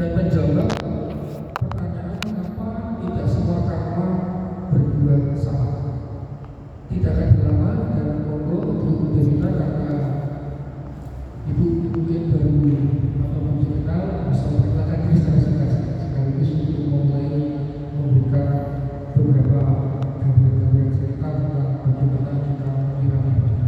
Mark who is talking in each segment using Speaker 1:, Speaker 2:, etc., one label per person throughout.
Speaker 1: dan menjawab pertanyaan mengapa tidak semua karma berbuah sama. Tidak akan lama dan monggo untuk kita karena Ibu mungkin baru atau belum kenal, bisa memperkenalkan diri secara singkat sekaligus untuk mulai membuka beberapa gambaran cerita tentang bagaimana kita menyirami kita.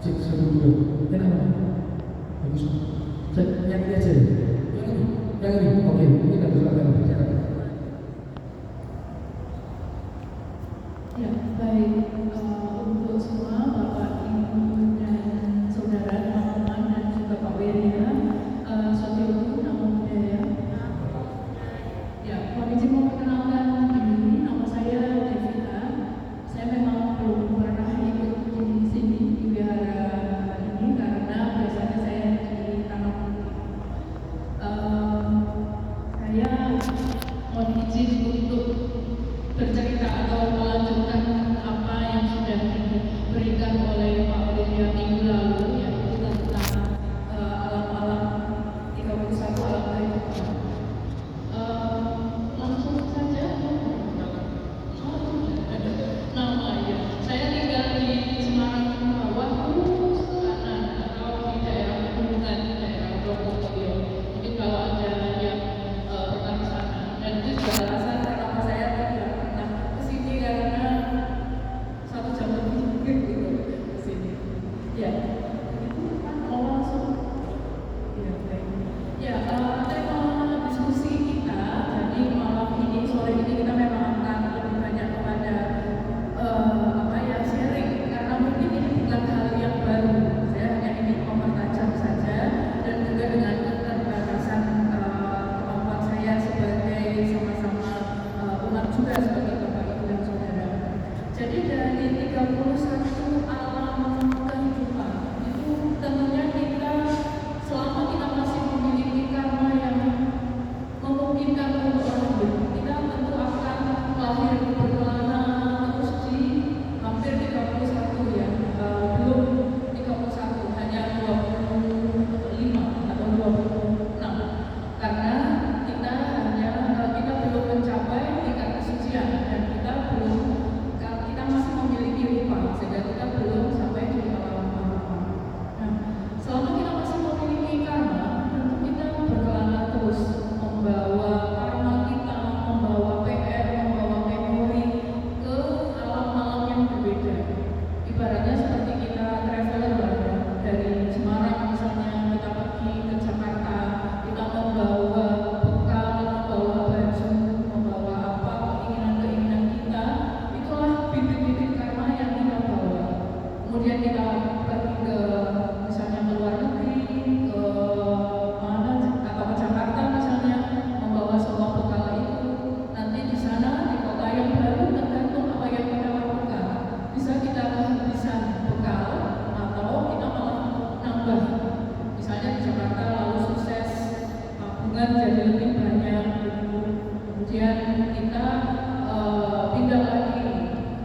Speaker 1: Cek satu dulu. Yang mana? Bagus. Cek yang ini aja. Yang ini. Oke. Ini nggak bisa akan berbicara.
Speaker 2: Ya, baik. Untuk semua Bapak, Ibu, dan saudara, teman-teman, dan juga Pak Wirya, Sotioku, nama budaya. Ya, mohon izin memperkenalkan diri. Nama saya Devita. Saya memang belum pernah ikut di sini di wihara ini karena biasanya saya di Tanah Putih. Saya mohon izin untuk bercerita atau melanjutkan apa yang sudah diberikan oleh Pak Wirya minggu lalu, yaitu tentang alam-alam 31 alam kehidupan. Langsung saja. Nama ya, saya tinggal di Semarang bawah terus ke kanan atau di daerah pegunungan, di daerah Bromokoyo. Mungkin kalau ada yang pernah ke sana, dan itu juga alasan kenapa saya tidak pernah ke sini karena 1 jam lebih gitu ke sini. Ya, itu kan mau langsung. Ya, baik. Ya, tema diskusi kita jadi malam ini, sore ini kita memang akan lebih banyak kepada sharing, karena mungkin ini bukan hal yang baru. Saya hanya ingin mempertajam saja, dan juga dengan keterbatasan kemampuan saya sebagai sama-sama umat juga sebagai Bapak Ibu dan Saudara. Jadi dari 31 alam kehidupan itu tentunya kita, selama kita masih memiliki karma yang memungkinkan untuk lahir, kita tentu akan lahir berkelana terus di hampir 31 ya, belum 31, hanya 25 atau 26, karena kita belum mencapai tingkat kesucian dan kita masih memiliki rupa, sehingga kita belum sampai di alam alam. Nah, selama kita masih memiliki karma, tentu kita berkelana terus membawa karma kita, membawa PR, membawa memori ke alam-alam yang berbeda. Ibaratnya seperti kita traveler lah ya. Dari Semarang misalnya kita pergi ke Jakarta, kita membawa bekal, membawa baju, membawa apa keinginan-keinginan kita, itulah bibit-bibit karma yang kita bawa. Kemudian kita pergi ke misalnya ke luar negeri, ke mana atau ke Jakarta misalnya, membawa semua bekal itu. Nanti di sana di kota yang baru tergantung apa yang kita lakukan. Bisa kita kehabisan bekal atau kita malah nambah. Misalnya di Jakarta lalu sukses, tabungan jadi lebih banyak. Kemudian kita pindah lagi,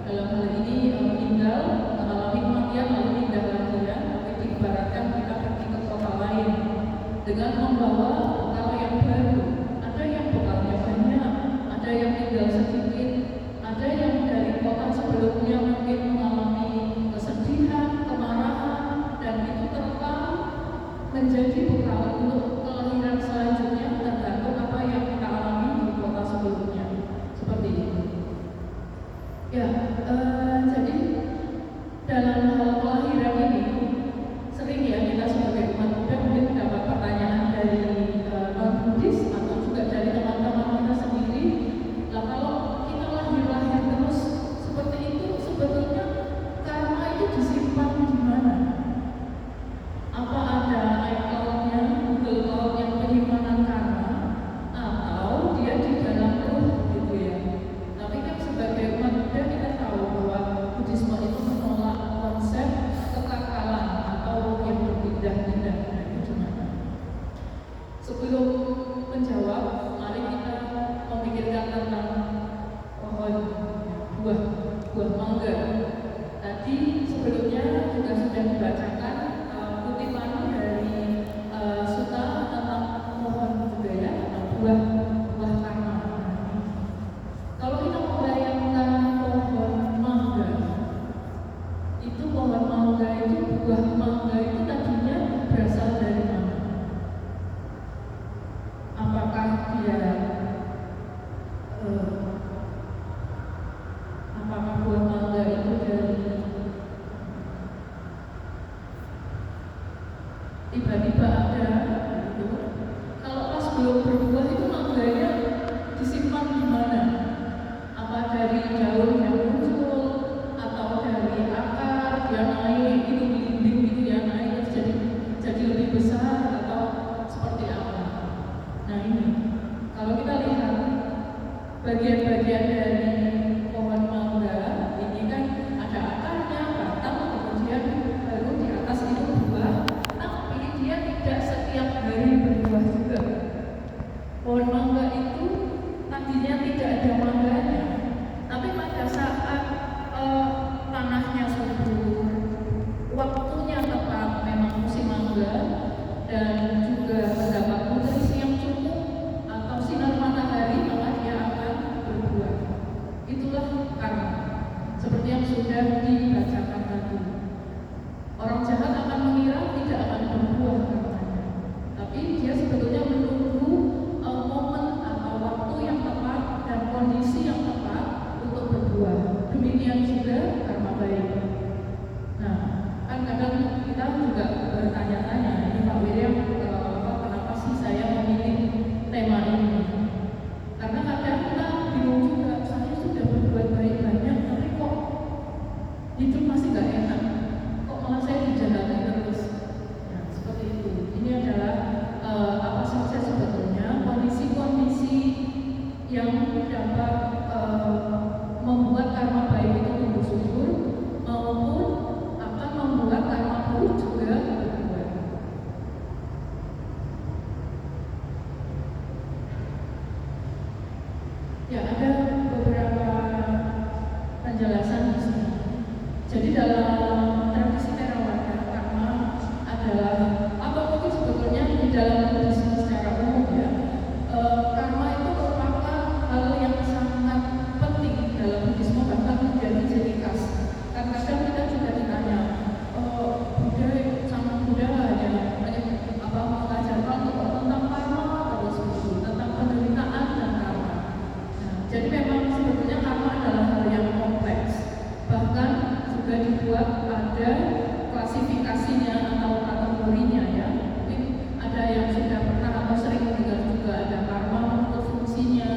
Speaker 2: dalam hal ini tinggal mengalami kematian lalu pindah lagi ya. Tapi diibaratkan kita pergi ke kota lain dengan membawa bekal yang baru. Ada yang bekalnya banyak, ada yang tinggal sedikit, ada yang dari kota sebelumnya mungkin mengalami kesedihan, kemarahan, dan itu terekam menjadi bekal untuk kelahiran selanjutnya, tergantung apa yang kita alami di kota sebelumnya. Seperti itu. Ya, jadi dalam hal kelahiran ini sering ya kita sebagai umat Buddha mungkin mendapat pertanyaan dari non-Buddhis atau juga dari teman-teman kita sendiri. Lah kalau sebagian dari pohon mangga ini kan ada akarnya, batang, kemudian baru di atas itu buah, tapi dia tidak setiap hari berbuah juga. Pohon mangga itu tadinya tidak ada mangganya, tapi pada saat tanahnya subur, waktunya tepat, memang musim mangga, dan juga mendapat nutrisi yang cukup atau sinar matahari, maka dia akan berbuah. Itulah karma, seperti yang sudah dibacakan tadi. Orang jahat akan mengira tidak akan berbuah karmanya, tapi dia sebetulnya menunggu momen atau waktu yang tepat dan kondisi yang tepat untuk berbuah. Demikian juga karma baik. Nah, kan kadang kita juga bertanya-tanya, ini Pak William, kenapa sih saya memilih tema ini? Karena kadang kita bingung juga, saya sudah berbuat baik banyak, tapi kok hidup masih gak enak, kok malah saya dijahati terus. Nah, seperti itu. Ini adalah apa saja sebetulnya kondisi-kondisi yang dapat membuat karma baik itu tumbuh subur, maupun akan membuat karma buruk juga berbuah. Ya, ada beberapa penjelasan di sini. Jadi dalam tradisi Theravada, karma adalah apa mungkin sebetulnya di dalam Buddhisme secara umum ya. Karma itu merupakan hal yang sangat penting dalam Buddhisme, bahkan menjadi ciri khas. Kadang kita juga ditanya, Buddha sama Buddha hanya mengajarkan tentang karma terus tentang penderitaan dan karma. Nah, jadi memang sebetulnya karma adalah hal yang kompleks. Bahkan juga dibuat ada klasifikasinya atau kategorinya ya. Mungkin ada yang sudah pernah atau sering mendengar juga ada karma menurut fungsinya,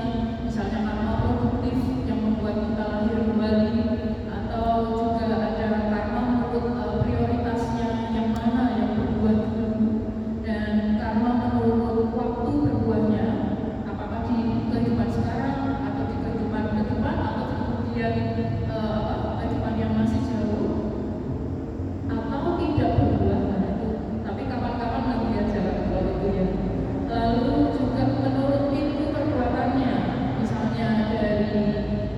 Speaker 2: misalnya karma produktif yang membuat kita lahir kembali, atau juga ada karma menurut prioritasnya yang mana yang berbuah dulu, dan karma menurut waktu berbuahnya, apakah di kehidupan sekarang atau di kehidupan ke depan atau kemudian kehidupan yang masih jauh, atau tidak berbuah. Nah, itu tapi kapan-kapan nanti aja kalau itu ya. Lalu juga menurut pintu perbuatannya, misalnya dari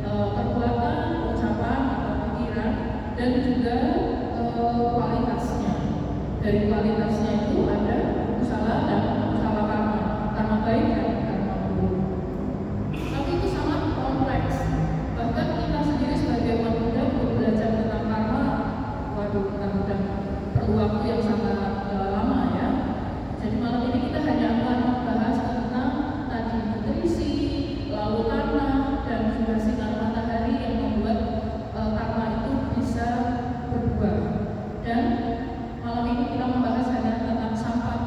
Speaker 2: perbuatan, ucapan atau pikiran, dan juga kualitasnya. Dari kualitasnya itu ada usaha dan usaha karma, karma baik dan karma buruk. Tapi itu sangat kompleks. Bahkan kita sendiri sebagai umat Buddha untuk belajar tentang karma, waduh, kita udah perlu waktu yang sangat lama ya. Jadi malam ini kita hanya akan membahas tentang tadi nutrisi, lalu tanah, dan juga sinar matahari yang membuat karma itu bisa berbuah. Dan malam ini kita membahas hanya tentang sampah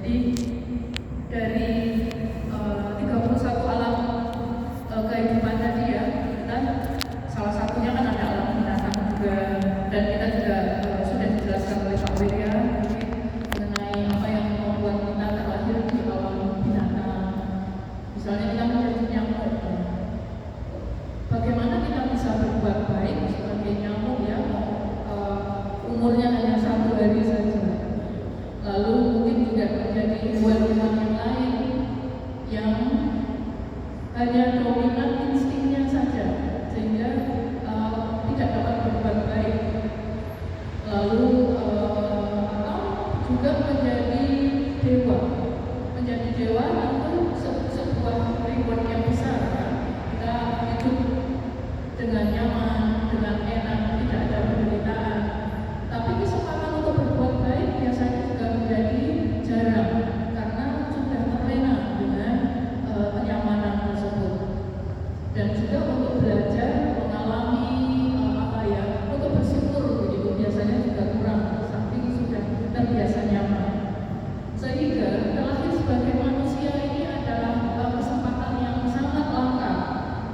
Speaker 2: Jadi dari 31 alam kehidupan tadi ya, kita salah satunya kan ada alam binatang juga, dan kita juga sudah dijelaskan oleh Pak Wirya mengenai apa yang membuat kita terlahir di alam binatang. Misalnya kita menjadi nyamuk, bagaimana kita bisa berbuat baik sebagai nyamuk ya, umurnya hanya 1 hari saja. Lalu mungkin juga menjadi hewan-hewan yang lain yang hanya dominan instingnya saja, sehingga tidak dapat berbuat baik. Lalu atau juga menjadi dewa. Menjadi dewa itu sebuah reward yang besar. Kita hidup dengan nyaman, dengan enak, tidak ada penderitaan. Tapi kesempatan untuk berbuat baik biasanya juga menjadi jarang karena sudah terlena dengan kenyamanan tersebut. Dan juga untuk belajar mengalami untuk bersyukur begitu biasanya juga kurang, saking sudah terbiasa nyaman. Sehingga terlahir sebagai manusia ini adalah kesempatan yang sangat langka.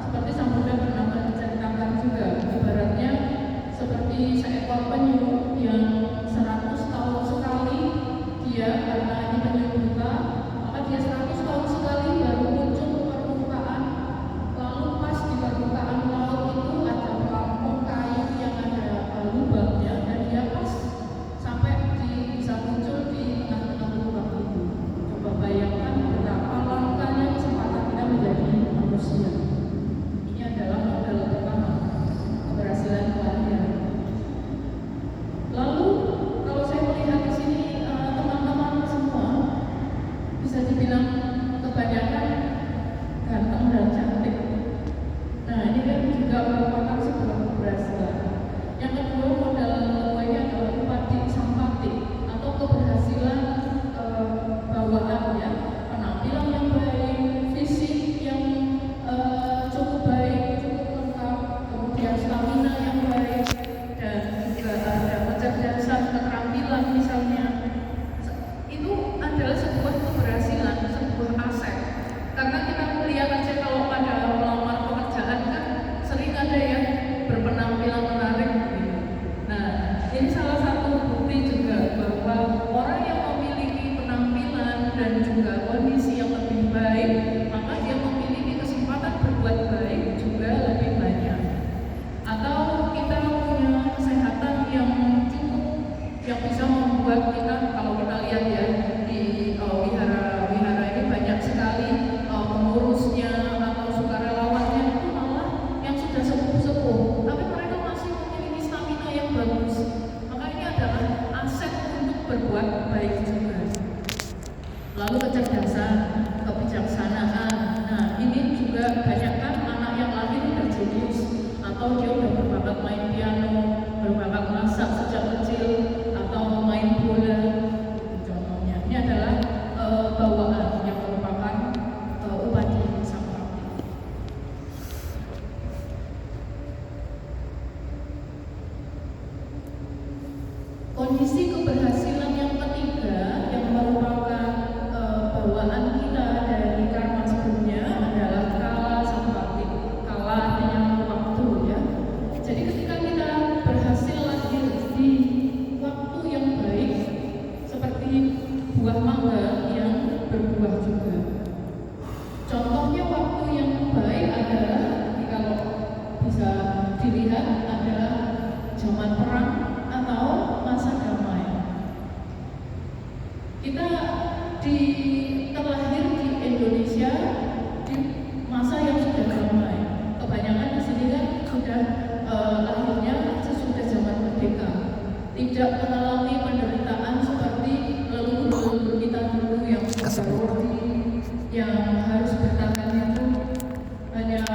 Speaker 2: Seperti Sang Buddha pernah menceritakan juga, ibaratnya seperti seekor penyu yang 100 tahun sekali dia, karena ini penyu buta, maka dia 100 tahun sekali baru muncul ke permukaan. Lalu pas di permukaan laut itu ada pelampung kayu yang ada lubangnya, dan dia pas sampai bisa muncul di tengah-tengah lubang itu. Coba bayangkan betapa langkanya kesempatan kita menjadi manusia. Ini adalah modal pertama keberhasilan kelahiran. Lalu kalau saya melihat di sini teman-teman semua bisa dibilang kebanyakan ganteng dan cantik. Nah ini kan juga merupakan sebuah keberhasilan. Yang kedua, modal lainnya adalah upati sampati atau keberhasilan bawaannya, penampilan yang baik, fisik yang cukup baik, cukup lengkap, kemudian stamina yang baik, dan juga ada kecerdasan, keterampilan misalnya. Itu adalah sebuah keberhasilan, sebuah aset. Karena kita melihat aja kalau pada melamar pekerjaan kan sering ada yang berpenampilan menarik gitu. Nah, ini salah satu bukti juga bahwa orang yang memiliki penampilan dan juga kondisi yang lebih baik, maka dia memiliki kesempatan berbuat baik juga lebih banyak. Atau kita punya kesehatan yang cukup, yang bisa membuat kita, kalau kita lihat ya di wihara ini banyak sekali pengurusnya atau sukarelawannya itu malah yang sudah sepuh-sepuh, tapi mereka masih memiliki stamina yang bagus. Maka ini adalah aset untuk berbuat baik juga. Lalu kecerdasan, kebijaksanaan. Nah ini juga banyak kan anak yang lahir udah jenius, atau dia udah berbakat main piano, berbakat masak sejak kecil, atau main bola. Contohnya ini adalah bawaan yang merupakan upati sampati. Kondisi keberhasilan yang ketiga yang merupakan bawaan kita dari karma sebelumnya adalah kala sampati. Kala artinya waktu ya. Jadi ketika kita berhasil lahir di waktu yang baik, seperti buah mangga yang berbuah juga. Contohnya waktu yang baik adalah, kalau bisa dilihat, adalah zaman perang atau masa damai. Kita terlahir di Indonesia di masa yang sudah damai. Kebanyakan di sini kan sudah lahirnya sesudah zaman merdeka, tidak mengalami penderitaan seperti leluhur kita dulu yang yang harus bertahan itu hanya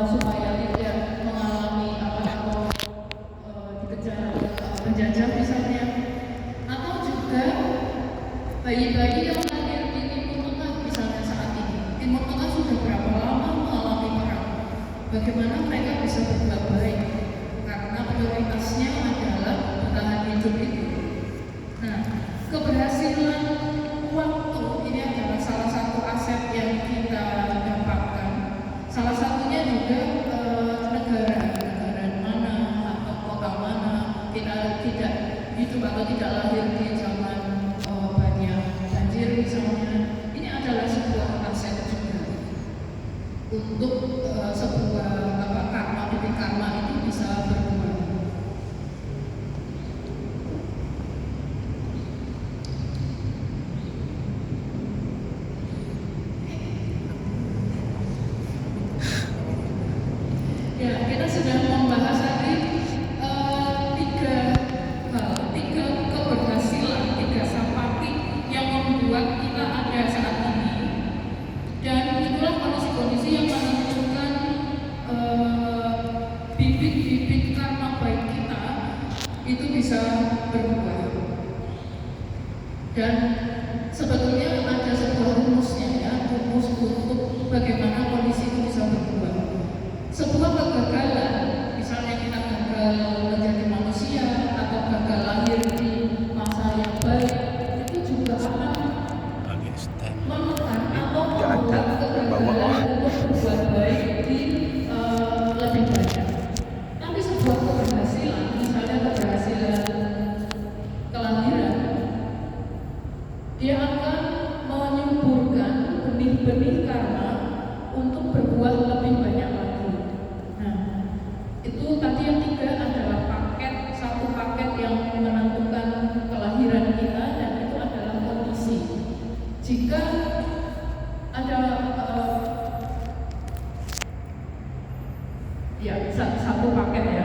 Speaker 2: supaya tidak mengalami atau dikejar penjajah misalnya. Atau juga bayi-bayi yang lahir di Timur Tengah misalnya saat ini. Timur Tengah sudah berapa lama mengalami perang? Bagaimana mereka bisa berbuat baik? Karena prioritasnya adalah bertahan hidup itu. Nah, keberhasilan waktu untuk sebuah bibit karma itu bisa berbuah. Ya, kita sudah membahas tadi tiga keberhasilan, tiga sapati yang membuat kita ada saat ini. Dan itulah kondisi-kondisi yang menentukan bibit-bibit karma baik kita itu bisa berbuah. Dan sebetulnya ada sebuah rumusnya ya, rumus untuk bagaimana kondisi itu bisa berbuah. Sebuah kegagalan, misalnya kita gagal menjadi manusia atau gagal lahir di masa yang baik, itu juga akan menekan atau membuat kegagalan untuk berbuat baik di lebih banyak. Tapi sebuah keberhasilan, misalnya keberhasilan kelahiran, dia akan menyuburkan benih-benih karma untuk berbuah lebih banyak lagi. Nah, itu tadi yang tiga adalah satu paket yang menentukan kelahiran kita, dan itu adalah kondisi. Jika ada satu paket ya.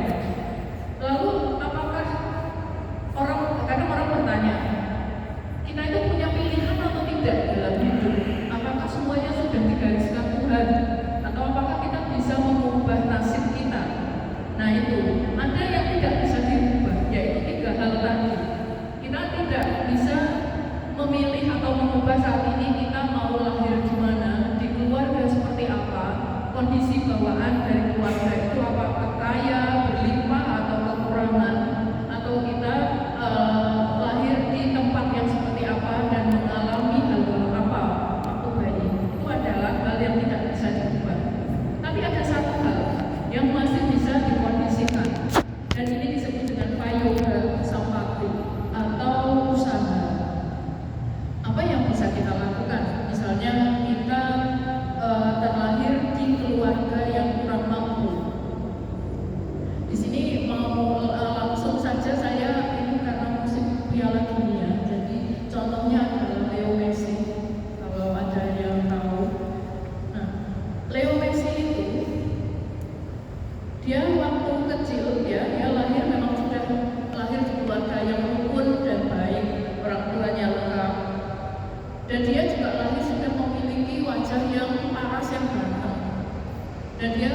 Speaker 2: Lalu apakah kadang orang bertanya, kita itu punya pilihan atau tidak dalam hidup? Apakah semuanya sudah digariskan Tuhan? Atau apakah kita bisa mengubah nasib kita? Nah itu, ada yang tidak bisa diubah, yaitu tiga hal tadi. Kita tidak bisa memilih atau mengubah saat ini kita mau lahir di mana, di keluarga seperti apa, kondisi bawaan dari keluarga itu apakah kaya, berlimpah atau kekurangan, atau kita lahir di tempat yang seperti apa dan mengalami hal-hal apa waktu bayi. Itu adalah hal yang tidak bisa diubah. Tapi ada satu hal yang masih bisa dikondisikan, dan ini disebut dengan prayoga sampati atau usaha. Apa yang bisa kita lakukan? Misalnya kita terlahir di keluarga yang kurang mampu. Di sini mau langsung saja saya ini karena musim Piala Dunia, jadi contohnya adalah Leo Messi, kalau ada yang tahu. Nah, Leo Messi itu dia waktu kecil dia lahir memang sudah lahir di keluarga yang rukun dan baik, orang tuanya lengkap, dan dia juga lahir sudah memiliki wajah yang paras yang ganteng, dan dia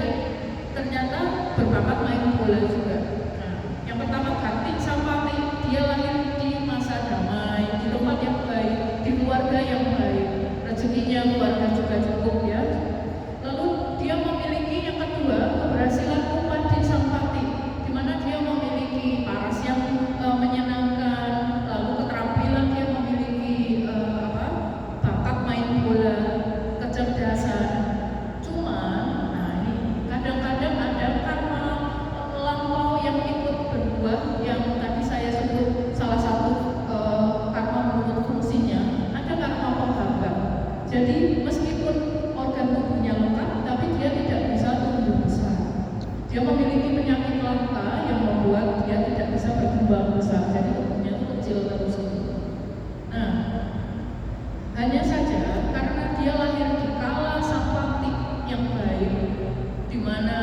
Speaker 2: ternyata berbakat main bola juga. Nah, yang pertama Kartik Sampati, dia lahir di masa damai, di tempat yang baik, di keluarga yang baik, rezekinya keluarga juga cukup ya. Lalu dia memiliki yang kedua keberhasilan Upadi Sampati, di mana dia memiliki paras yang menyenangkan, lalu keterampilan dia memiliki bakat main bola, kecerdasan. Cuman, nah ini kadang-kadang ada karma lampau yang ikut berbuah, yang tadi saya sebut salah satu karma menurut fungsinya, ada karma penghambat. Jadi meskipun organ tubuhnya lengkap, tapi dia tidak bisa tumbuh besar. Dia memiliki penyakit langka yang membuat dia tidak bisa berkembang besar, jadi tubuhnya itu kecil terus. Nah, hanya saja karena dia lahir di kala sampati yang baik, di mana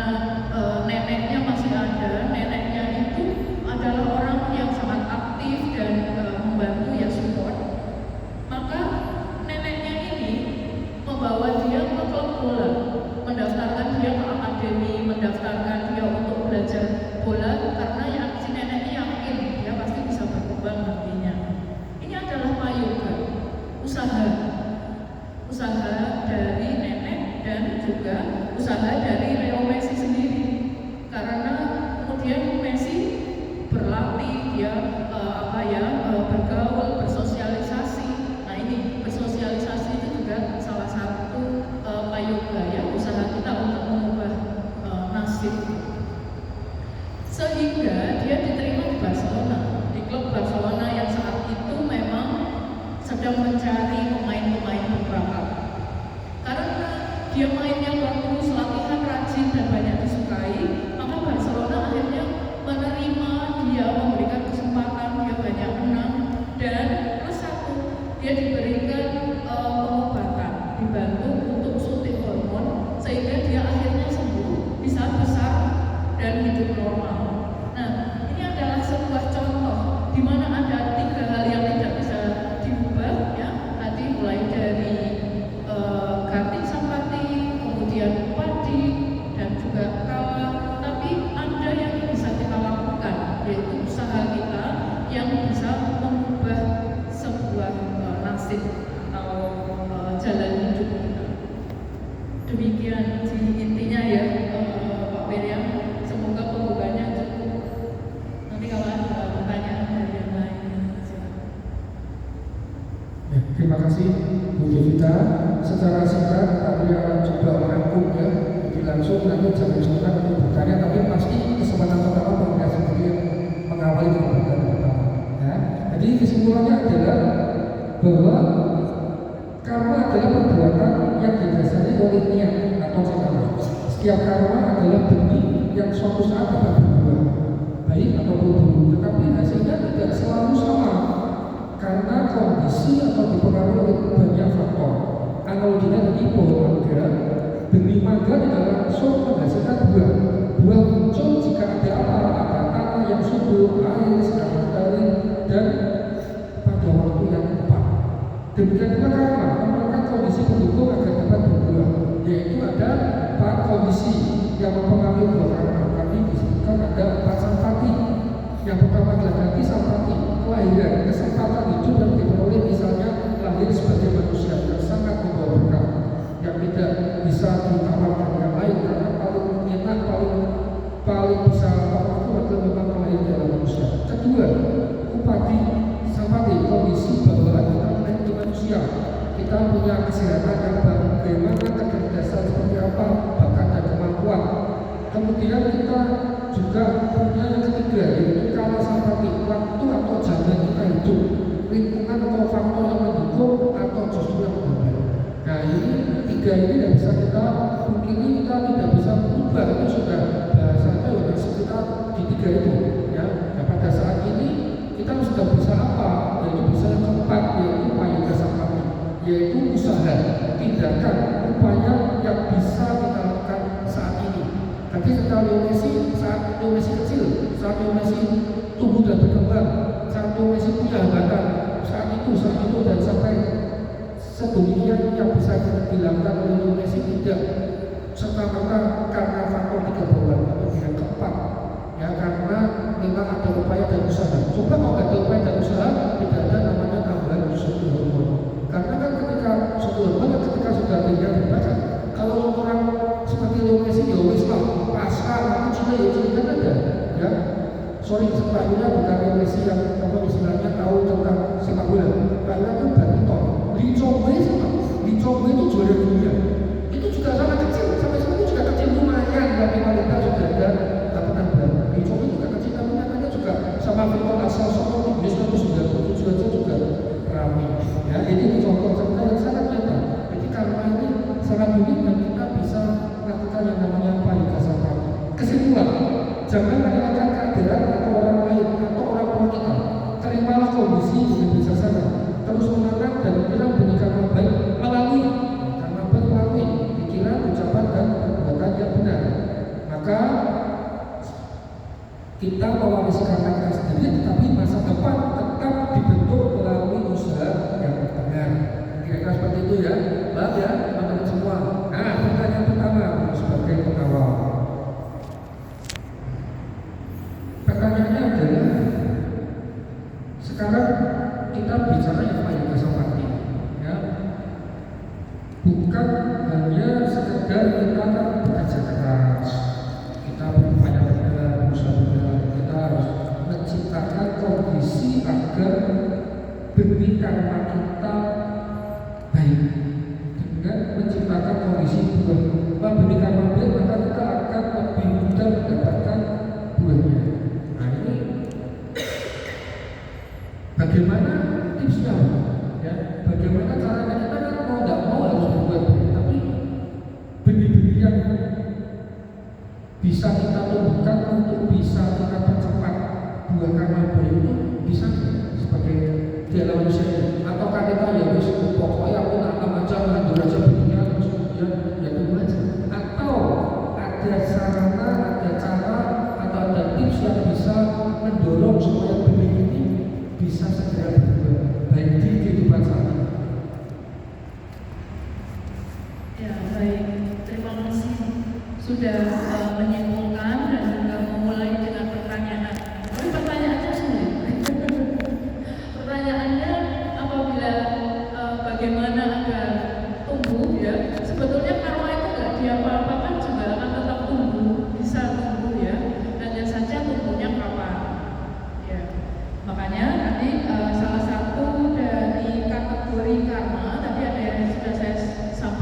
Speaker 2: neneknya masih ada, neneknya itu adalah orang yang sangat aktif dan membantu ya, support. Maka neneknya ini membawa dia ke klub bola, mendaftarkan dia ke akademi, mendaftarkan dia untuk belajar bola, karena yang si neneknya yakin dia pasti bisa berkembang nantinya. Ini adalah prayoga, usaha dari nenek dan juga usaha dari Leo Messi sendiri. Karena kemudian Messi berlatih, dia bergaul, bersosialisasi. Nah ini bersosialisasi itu juga salah satu prayoga ya, usaha kita untuk mengubah nasib. Sehingga dia diterima di Barcelona, di klub Barcelona yang saat itu memang sedang mencari pemain-pemain berbakat. Karena dia mainnya bagus,
Speaker 1: secara singkat tapi coba merangkum ya, jadi langsung nanti jam 9 nanti bertanya, tapi pasti kesempatan pertama pengen sendiri mengawali pembahasan pertama ya. Jadi kesimpulannya adalah bahwa karma adalah perbuatan yang didasari oleh niat atau cakra. Setiap karma adalah benih yang suatu saat akan berbuah, baik ataupun buruk, tetapi hasilnya tidak selalu sama karena kondisi atau dipengaruhi oleh banyak faktor. Analoginya tadi pohon mangga, benih mangga tidak langsung menghasilkan buah. Buah muncul jika ada tanah yang subur, air, sinar matahari, dan pada waktu yang tepat. Demikian pula karma memerlukan kondisi pendukung agar dapat berbuah, yaitu ada 4 kondisi yang mempengaruhi buah karma. Kami disebutkan ada 4 sampati. Yang pertama adalah ganti sampati, kelahiran, kesempatan hidup yang diperoleh, misalnya lahir sebagai manusia yang sangat membawa berkah, yang tidak bisa ditawarkan yang lain karena paling enak, paling bisa waktu adalah memang lahir dalam manusia. Kedua, upati sampati, kondisi bawaan kita menjadi manusia. Kita punya kesehatan yang bagaimana, kecerdasan seperti apa, bakat dan kemampuan. Kemudian kita juga punya yang ketiga, yaitu kala sampati, waktu atau zaman kita hidup, lingkungan atau faktor yang mendukung atau justru yang menghambat. Nah ini 3 ini tidak bisa kita mungkini, kita tidak bisa berubah, itu sudah bahasanya ya masih kita di 3 itu ya. Nah pada saat ini kita sudah bisa apa? Yaitu bisa yang keempat, yaitu payuga sampati, yaitu usaha, tindakan, upaya yang bisa kita lakukan saat ini. Tadi ketika saat Leo Messi kecil, saat Leo Messi tumbuh dan berkembang, saat Leo Messi punya hambatan, saat itu dan sampai sedemikian yang bisa kita dilakukan oleh Leo Messi tidak serta-merta karena faktor 3 bawaan, tapi yang keempat ya, karena memang ada upaya dan usaha. Coba kalau nggak ada upaya dan usaha, tidak ada namanya tambahan suatu hormon. Karena kan ketika suatu hormon, ketika sudah tinggal berbakat, kalau orang seperti Leo Messi ya wis lah, pasrah, nanti sudah ya kan ada ya. Sorry, sepatunya bukan Leo Messi yang apa istilahnya tahu tentang sepak bola. Karena itu badminton. Di Chongwei itu juara dunia. Itu juga sama kecil, sampai sekarang juga kecil lumayan, tapi wanita sudah ada dapat baru. Di Chongwei juga kecil, tapi nyatanya juga sama Victor asal Solo di 1997 aja juga ramai. Ya, ini contoh cerita yang sangat nyata. Jadi karma ini sangat unik dan kita bisa melakukan yang namanya payuga sampati. Kesimpulan, jangan menyalahkan keadaan atau orang lain atau orang tua kita. Terimalah kondisi dengan bijaksana, terus menanam dan bilang benih karma baik melalui pikiran, ucapan dan perbuatan yang benar. Maka kita mewarisi karma kita sendiri, tetapi masa depan tetap dibentuk melalui usaha yang benar. Kira-kira seperti itu ya, paham ya teman-teman semua. Nah, pertanyaan pertama sebagai pengawal. Pertanyaannya adalah, sekarang kita bicara yang payuga sampati, ya, bukan hanya sekedar kita bekerja keras, kita berupaya benar, berusaha benar, kita harus menciptakan kondisi agar benih karma kita baik. Dengan menciptakan kondisi buah benih karma baik, maka kita akan lebih mudah mendapatkan buahnya. Nah ini bagaimana tipsnya? Ya, bagaimana caranya? Kita kan mau nggak mau harus berbuat baik, tapi benih-benih yang bisa kita tumbuhkan untuk bisa kita percepat buah karma baik itu bisa sebagai dalam manusia ini. Ataukah kita ya wis pokoknya aku tanam aja, lanjut aja benihnya, terus kemudian ya tunggu aja? Atau ada sarana, ada cara, atau ada tips yang bisa mendorong supaya benih ini bisa segera berbuah baik di kehidupan saat ini?
Speaker 2: Ya baik, terima kasih sudah menyimpulkan dan juga memulai dengan pertanyaan. Tapi pertanyaannya sulit. Pertanyaannya apabila bagaimana agar tumbuh ya, sebetulnya karma itu nggak diapa-apakan juga akan tetap tumbuh, bisa tumbuh ya. Hanya saja tumbuhnya kapan. Ya, makanya salah satu dari kategori karma tadi ada yang sudah saya sampaikan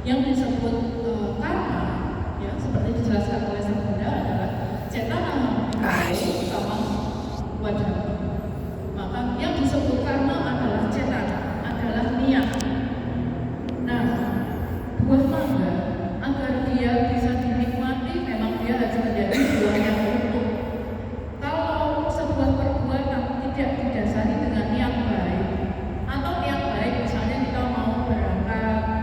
Speaker 2: Yang disebut karma, ya seperti dijelaskan oleh Sang Buddha adalah cetana sama wajah. Maka yang disebut karma adalah cetana, adalah niat. Nah, buah mangga agar dia bisa dinikmati memang dia harus menjadi buah yang utuh. Kalau sebuah perbuatan tidak didasari dengan niat baik, atau niat baik misalnya kita mau berangkat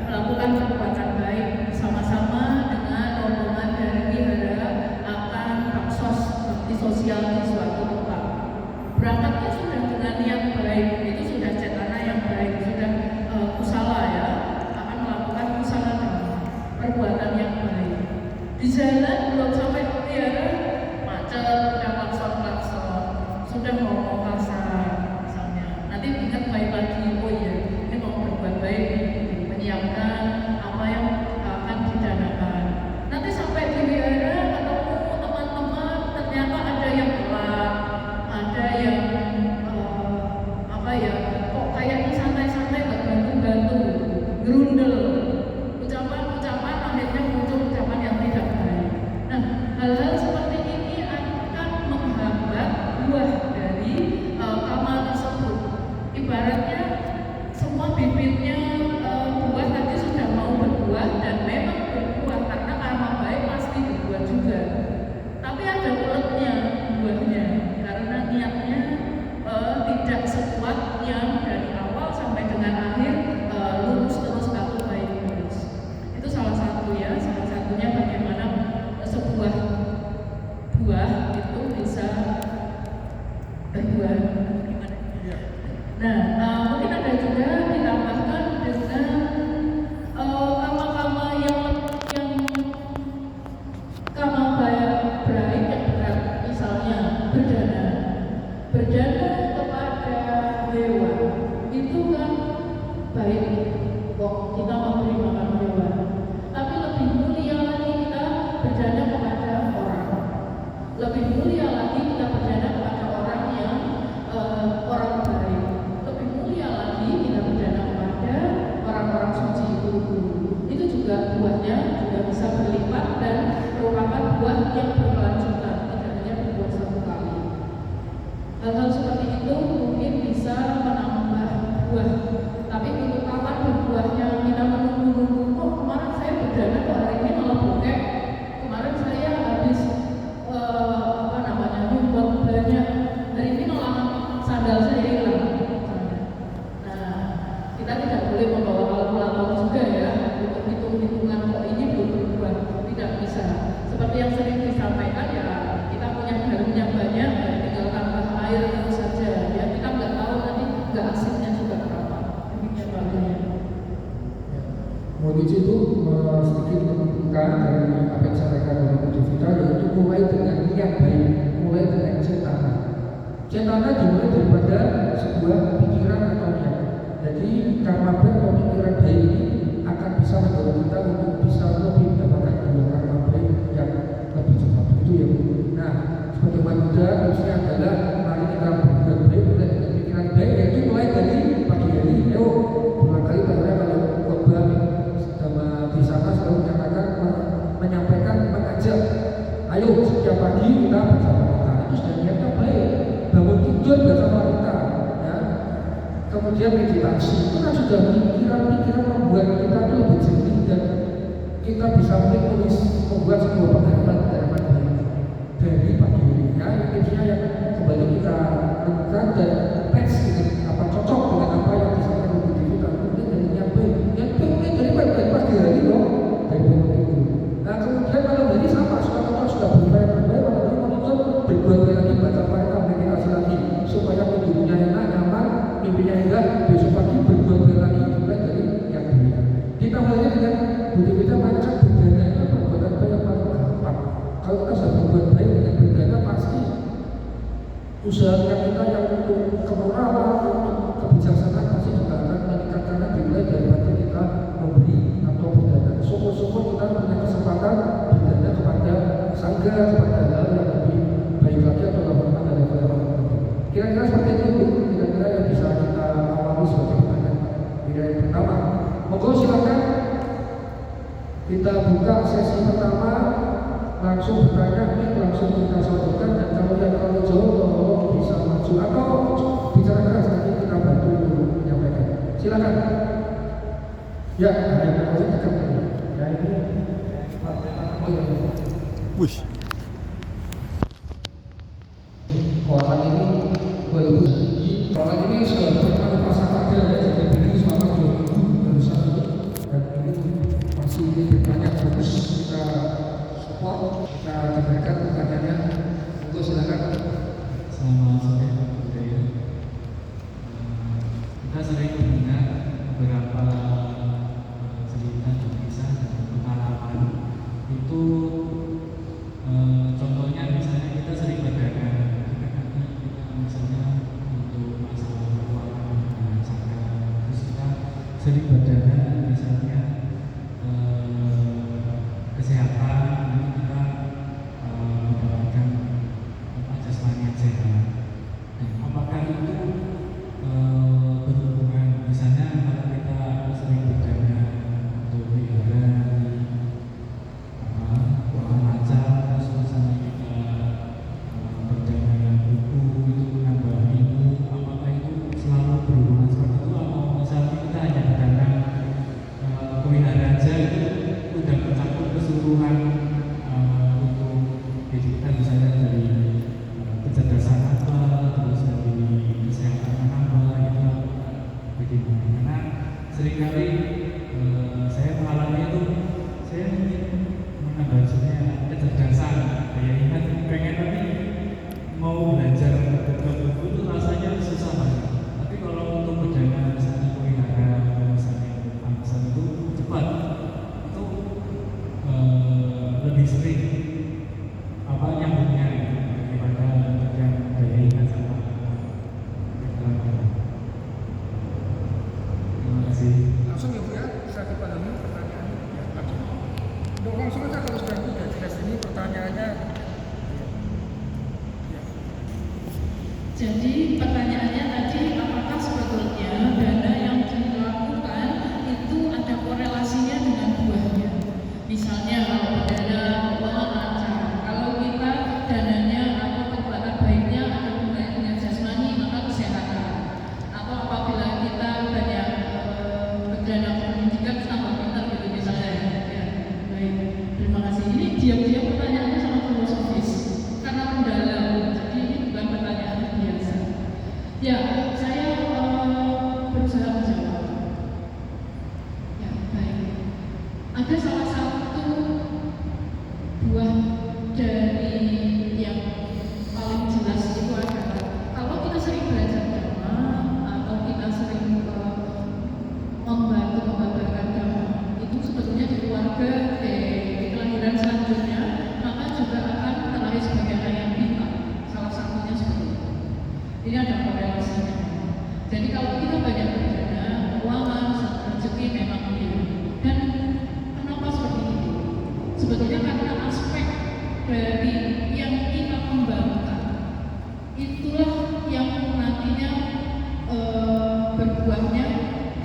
Speaker 2: melakukan perbuatan baik sama-sama dengan rombongan dari wihara akan baksos bakti sosial di suatu tempat. Berangkatnya sudah dengan niat baik, itu sudah cetana yang baik, sudah kusala ya, akan melakukan kusala perbuatan yang baik. Di jalan belum sampai ke wihara macet, sudah klakson, sudah ngomong kasar misalnya. Nanti ingat baik lagi, oh iya ini mau berbuat baik, menyiapkan apa yang akan didanakan. Nanti sampai di wihara ketemu teman-teman, ternyata ada yang telat, ada yang kok kayaknya santai-santai gak bantu-bantu, gerundel, ucapan-ucapan akhirnya muncul ucapan yang tidak baik. Nah, hal-hal seperti ini akan menghambat buah dari kama tersebut. Ibaratnya semua bibitnya buah tadi sudah mau berbuah dan memang berbuah karena karma baik pasti berbuah juga. Tapi ada uletnya buahnya karena niatnya tidak sekuat yang dari awal sampai dengan akhir lurus terus atau baik terus. Itu salah satu ya, salah satunya bagaimana sebuah buah itu bisa berbuah. Nah, mungkin ada juga ditambahkan dengan kama-kama yang kama baik yang berat, misalnya berdana kepada hewan itu kan baik kok kita memberi makan hewan, tapi lebih mulia lagi kita berdana kepada orang, lebih mulia lagi kita berdana kepada orang yang orang baik, lebih mulia lagi kita berdana kepada orang-orang suci itu juga buahnya juga bisa berlipat dan merupakan buah yang berkelanjutan, tidak hanya berbuah satu kali. Hal-hal seperti itu mungkin bisa menambah buah, tapi untuk kapan berbuahnya kita menunggu-nunggu. Oh, kemarin saya berdana kok hari ini malah bokeh, kemarin saya habis nyumbang banyak, hari ini malah sandal saya hilang. Nah, kita tidak boleh membawa kalkulator juga ya untuk hitung-hitungan kok ini belum berbuah, tidak bisa. Seperti yang sering disampaikan ya, kita punya garumnya banyak, ya tinggal tambah air terus saja. Ya kita nggak tahu nanti nggak asinnya juga berapa. Demikian bahannya.
Speaker 1: Modus itu sedikit menunjukkan dari apa yang disampaikan oleh Buddha Vita, yaitu mulai dengan niat baik, mulai dengan cetana. Cetana dimulai daripada sebuah pikiran atau niat. Jadi karma baik atau pikiran baik ini akan bisa mendorong kita untuk bisa lebih mendapatkan dua karma baik yang lebih cepat. Itu ya Bu. Nah, sebagai Buddha harusnya adalah mari kita berbuat baik mulai dengan pikiran baik, yaitu mulai dari pagi hari. Ayo, berulang kali kalau khotbah sama di sana selalu menyampaikan, mengajak, ayo setiap pagi kita baca wanita. Itu sudah niatnya baik. Bangun tidur baca wanita, ya. Kemudian meditasi itu kan sudah pikiran-pikiran membuat kita itu lebih jernih dan kita bisa membuat sebuah pengharapan dari pagi hari. Ya, intinya yang kembali kita lakukan dan teks dengan apa cocok dengan apa yang disampaikan oleh Buddha Vita. Mungkin dari niat baik, dari pagi hari loh, dari bangun tidur. Nah kemudian malam hari sama, sudah berbaik, malam hari menuntut berbuat lagi, baca wanita, meditasi lagi supaya tidurnya enak, nyaman, mimpinya indah. Besok pagi berbuat lagi, mulai dari yang baik. Kita mulai dengan Buddha Vita mengatakan berdana itu perbuatan baik yang paling gampang. Kalau kita sudah berbuat baik dengan berdana, pasti usaha kita yang untuk kemoralan, untuk kebijaksanaan pasti juga akan meningkat karena dimulai daripada kita memberi atau berdana. Syukur-syukur kita punya kesempatan berdana kepada sangga, kepada hal yang lebih baik lagi atau bermanfaat dari orang lain. Kira-kira seperti itu, kira-kira yang bisa kita alami sebagai pertanyaan. Yang pertama, Kita buka sesi pertama, langsung bertanya, langsung kita sampaikan, dan kalau yang terlalu jauh tolong bisa maju atau bicara keras, nanti kita bantu dulu menyampaikan. Silakan. Ya, yang pertama dekat. Ya ini.
Speaker 3: Wih.
Speaker 1: Orang ini bagus. Orang ini sudah pernah pasang pada jadi ini selama 2 minggu baru satu, dan ini masih banyak bagus kita support, kita dengarkan pertanyaannya. Untuk silakan.
Speaker 4: Selamat sore Pak Budaya. Kita sering mendengar beberapa cerita dan kisah dan pengalaman itu. Contohnya misalnya kita sering berdagang, kita misalnya untuk masalah keuangan dengan zakat, terus kita sering berdagang misalnya kesehatan, nanti kita mendapatkan jasmani yang sehat. Nah, apakah itu berhubungan misalnya kalau kita sering berdagang untuk pelihara keuangan lancar, terus misalnya kita berdagang dengan buku itu menambah ilmu, apakah itu selalu berhubungan seperti itu, atau misalnya kita hanya berdagang pelihara aja itu udah mencakup keseluruhan untuk hidup kita, misalnya dari kecerdasan apa, terus dari kesehatan apa gitu, bagaimana? Karena seringkali saya mengalami itu, saya ingin menambah kecerdasan, daya ingat pengen, tapi mau belajar buku itu rasanya susah banget. Tapi kalau untuk berdagang misalnya pelihara, misalnya angsan itu cepat, itu lebih sering apa nyambungnya daripada yang daya ingat sama keterampilan. Terima kasih.
Speaker 1: Langsung ya Bu ya, bisa dipahami pertanyaannya. Ya, untuk langsung aja kalau sudah jelas ini pertanyaannya.
Speaker 2: Jadi pertanyaannya tadi, apakah sebetulnya dana yang dilakukan itu ada korelasinya dengan buahnya? Misalnya kalau dana keuangan lancar, kalau kita dananya atau perbuatan baiknya ada hubungannya dengan jasmani, maka kesehatan. Atau apabila kita banyak berdana pendidikan tambah pintar gitu misalnya. Ya, baik. Terima kasih. Ini diam-diam pertanyaannya sangat filosofis karena mendalam. Jadi ini bukan pertanyaan biasa. Ya, saya berusaha menjawab. Ya, baik. Ada salah satu buah dari yang paling jelas itu adalah kalau kita sering belajar agama atau kita sering membantu membabarkan agama, itu sebetulnya di keluarga, di kelahiran selanjutnya, maka juga akan terlahir sebagai anak yang pintar. Salah satunya seperti itu. Ini ada korelasinya. Jadi kalau kita banyak berdana, keuangan, rezeki memang dia. Dan kenapa seperti itu? Sebetulnya karena aspek dari yang kita kembangkan itulah yang nantinya berbuahnya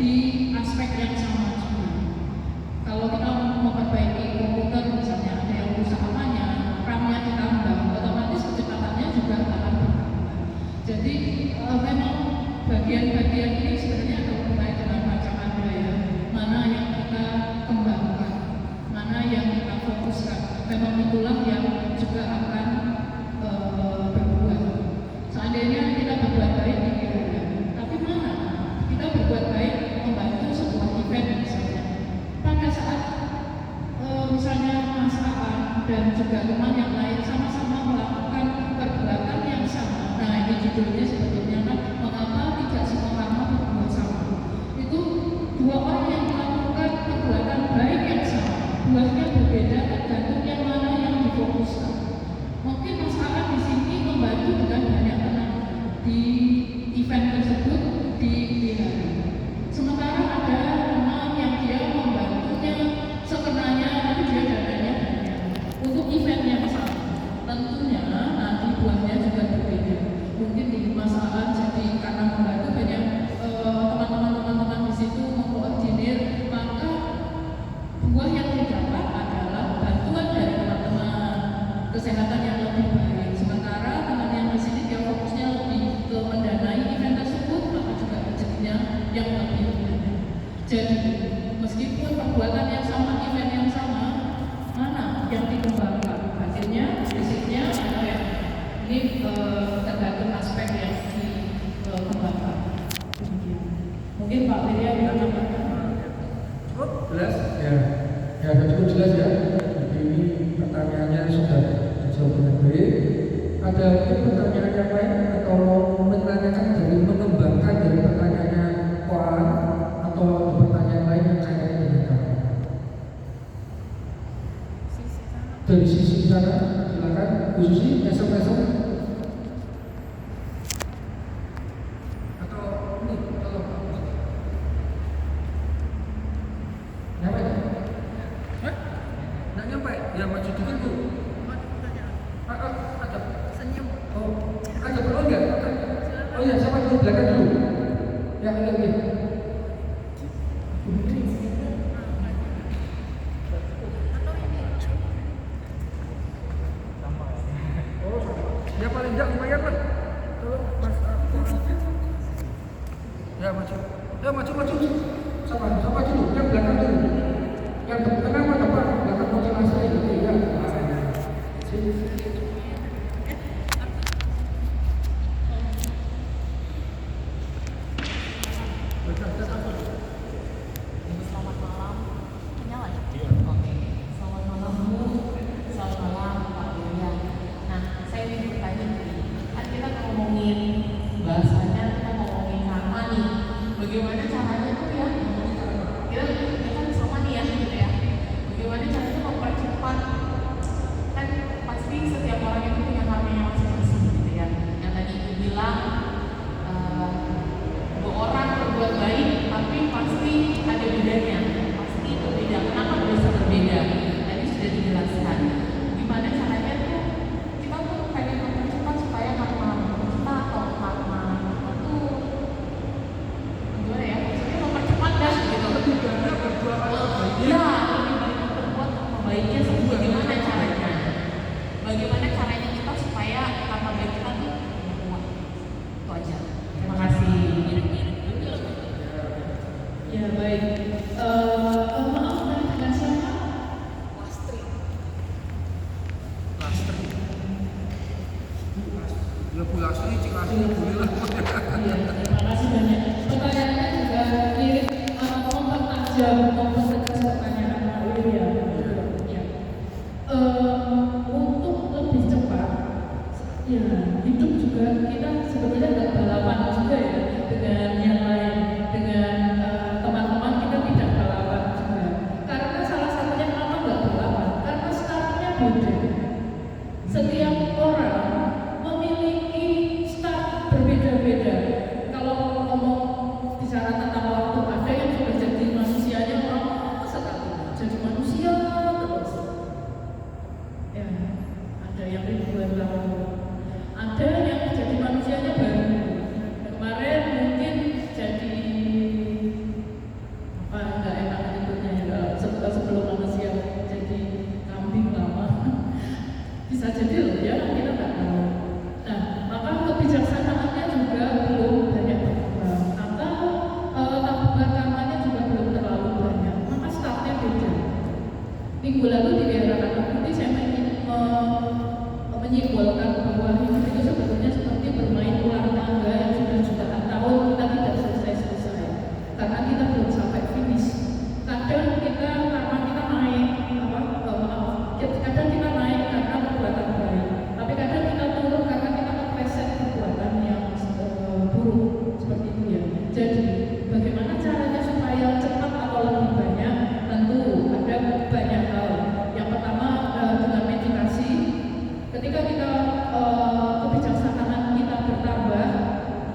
Speaker 2: di aspek yang sama juga. Kalau kita memperbaiki komputer misalnya, ada yang rusak apanya, RAM-nya ditambah, otomatis kecepatannya juga akan bertambah. Jadi memang bagian-bagian ini sebenarnya ada hubungannya dengan macam ada ya, mana yang kita kembangkan, mana yang kita fokuskan. Memang itulah yang juga akan berbuah. Seandainya kita berbuat baik di dunia, tapi mana kita berbuat baik membantu sebuah event misalnya. Pada saat misalnya Mas Aan dan juga teman yang lain sama-sama melakukan perbuatan yang sama. Nah, ini judulnya sebetulnya kan mengapa tidak semua karma berbuat sama. Itu dua orang yang melakukan perbuatan baik yang sama, buahnya berbeda tergantung yang mana yang difokuskan. Mungkin Mas Aan di sini membantu dengan banyak tenaga di event tersebut di hari. Sementara ada teman yang dia membantunya sebenarnya, tapi dia dananya banyak untuk event yang sama. Tentunya nanti buahnya juga berbeda. Mungkin di masalah jadi karena membantu banyak teman-teman di situ mengkoordinir, maka buah yang didapat
Speaker 1: Ada mungkin pertanyaan yang lain atau mau menanyakan dari mengembangkan dari pertanyaannya Koan atau ada pertanyaan lain yang kaitannya dengan kamu? Dari sisi sana, silakan Bu Susi, esok-esok. Atau ini, tolong. Nyampe ya? Hah? Nggak nyampe? Ya maju dikit Bu. Ada.
Speaker 2: Senyum.
Speaker 1: Oh, ada perlu nggak? Oh iya, siapa dulu belakang dulu? Ya, ini. Oh, ya paling enggak lumayan lah. Tolong Mas. Ya maju. Ya maju. Sama dulu. Yang belakang dulu. Yang tengah apa depan? Belakang motivasi itu ya. Sini.
Speaker 3: Selamat malam, kenyal ya? Oke, selamat malam Bu, selamat malam Pak William. Nah, saya ingin bertanya nih, kan kita ngomongin bahasanya, kita ngomongin karma nih. Bagaimana caranya tuh ya? Kita kan sama nih ya, gitu ya. Bagaimana caranya mempercepat? Kan pasti setiap orang itu punya karmanya masing-masing, gitu ya. Yang tadi Ibu bilang, dua orang berbuat baik, tapi pasti ada bedanya, pasti berbeda. Kenapa bisa berbeda? Tadi sudah dijelaskan. Gimana caranya tuh kita tuh pengen mempercepat supaya karma kita atau karma itu gimana ya? Maksudnya mempercepat dah gitu.
Speaker 1: Lebih banyak berbuat baik.
Speaker 3: Iya, lebih banyak berbuat baiknya. Bagaimana caranya? Bagaimana caranya kita supaya karma baik kita tuh kuat? Itu aja. Terima kasih.
Speaker 2: Ya baik. Maaf tadi dengan siapa?
Speaker 3: Lastri.
Speaker 1: Ya Bu Lastri, Cik Lastri boleh lah.
Speaker 2: Iya, terima kasih banyak. Pertanyaannya juga mirip mempertajam, mempertegas pertanyaan Pak William. Ya. Untuk lebih cepat, ya hidup juga kita sebenarnya nggak balapan juga ya dengan yang lain, dengan teman-teman kita tidak balapan juga. Karena salah satunya kenapa nggak balapan? Karena startnya beda. Setiap orang memiliki start berbeda-beda. Kalau ngomong bicara tentang waktu, ada yang sudah jadi manusianya lama sekali, jadi manusia terus. Ya, ada yang ribuan tahun. Ada yang jadi manusianya baru. Kemarin mungkin jadi apa enggak enak menyebutnya ya, sebelum manusia jadi kambing lama. Bisa jadi loh ya, kita nggak tahu. Nah, maka kebijaksanaannya juga belum banyak berkembang, atau tabungan karmanya juga belum terlalu banyak. Maka startnya beda. Minggu lalu di daerah anak putih saya menyimpulkan bahwa hidup itu sebetulnya seperti bermain ular tangga yang sudah jutaan tahun kita tidak selesai karena kita belum sampai finish. Kadang kita karena kita naik, kadang kita naik karena perbuatan baik, tapi kadang kita turun karena kita kepleset perbuatan yang buruk seperti itu ya. Jadi bagaimana caranya supaya cepat atau lebih banyak? Tentu ada banyak hal. Yang pertama dengan meditasi. Ketika kita kebijaksanaan kita bertambah,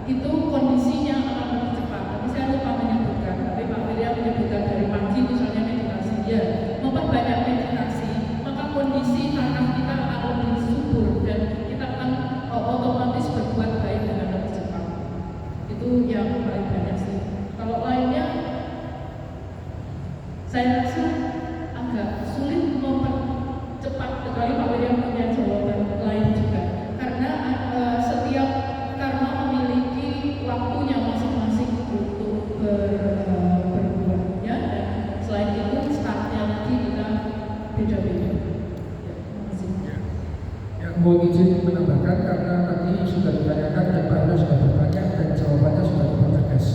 Speaker 2: itu kondisinya akan lebih cepat. Tapi saya lupa menyebutkan, tapi Pak William menyebutkan dari pagi misalnya meditasi. Ya, memperbanyak meditasi, maka kondisi tanah kita akan lebih subur dan kita akan otomatis berbuat baik dengan lebih cepat. Itu yang paling banyak sih. Kalau lainnya, saya rasa agak sulit mempercepat. Kecuali Pak William punya jawaban lain juga. Karena setiap karma memiliki waktunya masing-masing untuk berbuatnya, dan selain itu startnya nanti kita beda-beda. Ya, terima kasih.
Speaker 1: Ya, mau izin menambahkan karena tadi sudah ditanyakan dan Pak Anu sudah bertanya dan jawabannya sudah dipertegas.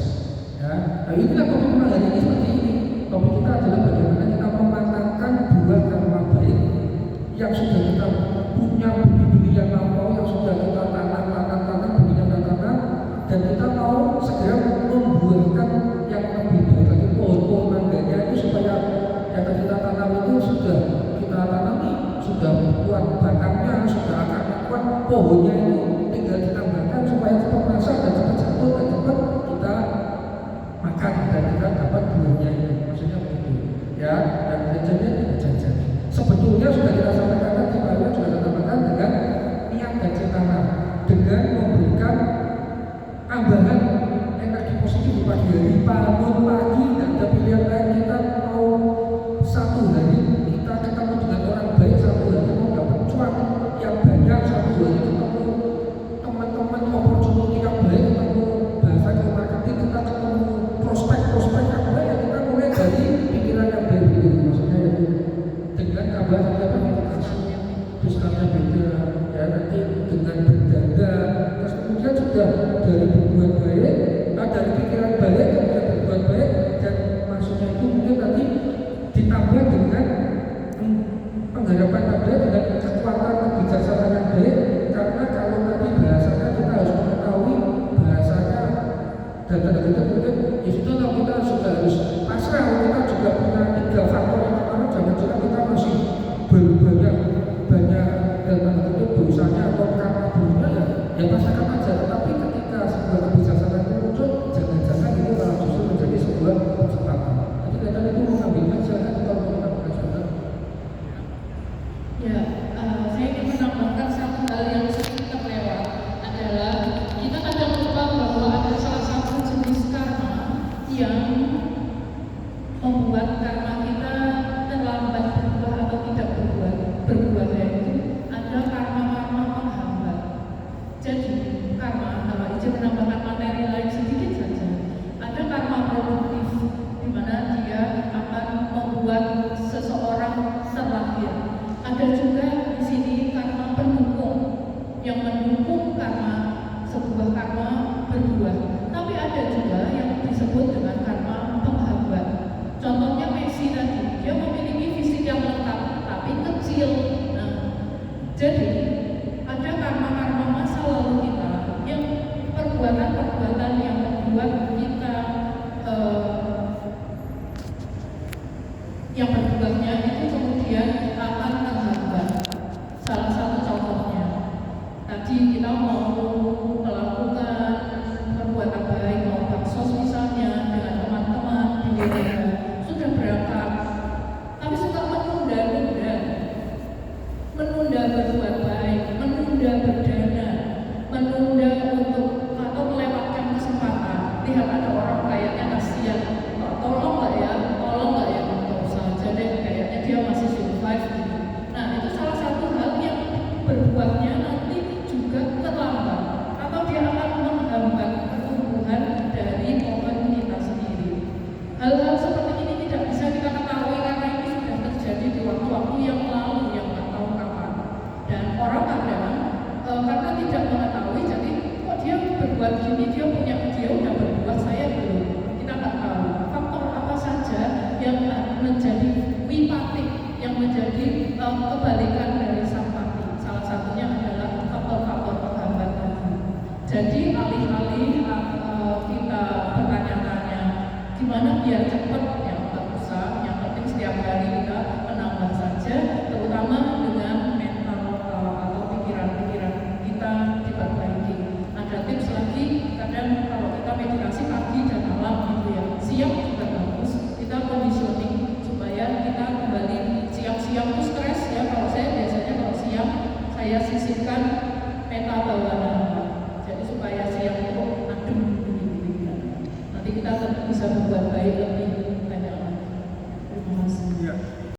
Speaker 1: Ya, nah inilah topik kita hari ini seperti ini. Topik kita adalah bagaimana kita mematangkan dua karma baik yang sudah kita punya budi-budi yang lampau, yang sudah sudah kuat batangnya, sudah akarnya kuat, pohonnya itu tinggal ditambahkan supaya cepat masak dan cepat jatuh dan cepat kita makan dan kita dapat buahnya itu, maksudnya begitu ya. Dan jajannya juga jajan. Sebetulnya sudah kita sampaikan tadi bahwa juga kita sampaikan dengan niat dan cetana, dengan memberikan tambahan energi positif di pagi hari, bangun pagi dan ada pilihan lain, kita mau satu hari kita ketemu dengan orang baik, satu hari mau dapat cuan yang banyak, satu hari ketemu teman-teman opportunity yang baik, ketemu bahasa ke marketing, kita ketemu prospek-prospek yang baik, ya kita mulai dari pikiran yang baik itu, maksudnya itu dengan tambahan apa kita kasih diskonnya beda ya, nanti dengan berdagang, terus kemudian juga dari berbuat baik, dari pikiran baik kemudian berbuat baik, dan maksudnya itu mungkin tadi ditambah dengan pengharapan tadi dengan kekuatan kebijaksanaan yang baik, karena kalau tadi bahasanya kita harus mengetahui bahasanya dan tanda-tanda mungkin ya sudah lah, kita sudah harus pasrah, kita juga punya 3 faktor yang pertama, jangan-jangan kita masih banyak dan tanda-tanda dosanya atau karma buruknya ya pasrahkan aja. Tetapi ketika sebuah kebijaksanaan itu muncul, jangan-jangan itu malah justru menjadi sebuah kesempatan. Jadi kadang itu mengambil masalah atau mengambil masalah.
Speaker 2: Ya, saya ingin menambahkan satu hal yang sedikit terlewat adalah kita kadang lupa bahwa ada salah satu jenis karma yang membuat karma kita terlambat berubah atau tidak berubah, yaitu ada karma-karma penghambat. Jadi karma, kalau izin menambahkan materi lain sedikit saja, ada karma produktif di mana dia akan membuat seseorang terlahir. Ada juga di sini karma pendukung yang mendukung karma sebuah karma berbuah. Tapi ada juga yang disebut dengan karma penghambat. Contohnya Messi tadi, dia memiliki fisik yang lengkap tapi kecil. Nah, jadi ada karma-karma masa lalu kita yang perbuatan-perbuatan yang membuat kita yang berbuahnya itu kemudian akan terhambat. Salah satu contohnya, tadi kita mau melakukan perbuatan baik, mau baksos misalnya dengan teman-teman di gereja, sudah berangkat, tapi suka menunda berbuat baik, menunda berdana, menunda untuk atau melewatkan kesempatan. Lihat ada orang kayaknya kasihan, tolong nggak ya, nggak usah aja deh, kayaknya dia masih survive gitu. Nah, itu salah satu hal yang berbuatnya nanti juga terlambat, atau dia akan menghambat pertumbuhan dari pohon kita sendiri. Hal-hal seperti ini tidak bisa kita ketahui karena ini sudah terjadi di waktu-waktu yang lalu yang nggak tahu kapan. Dan orang kadang karena tidak mengetahui, jadi kok dia berbuat gini, dia udah berbuat, saya belum. Kita nggak tahu faktor apa saja yang menjadi wipatik, yang menjadi kebalikan dari sampati. Salah satunya adalah faktor-faktor penghambat tadi. Jadi alih-alih kita bertanya-tanya gimana biar cepat, yang nggak usah, yang penting setiap hari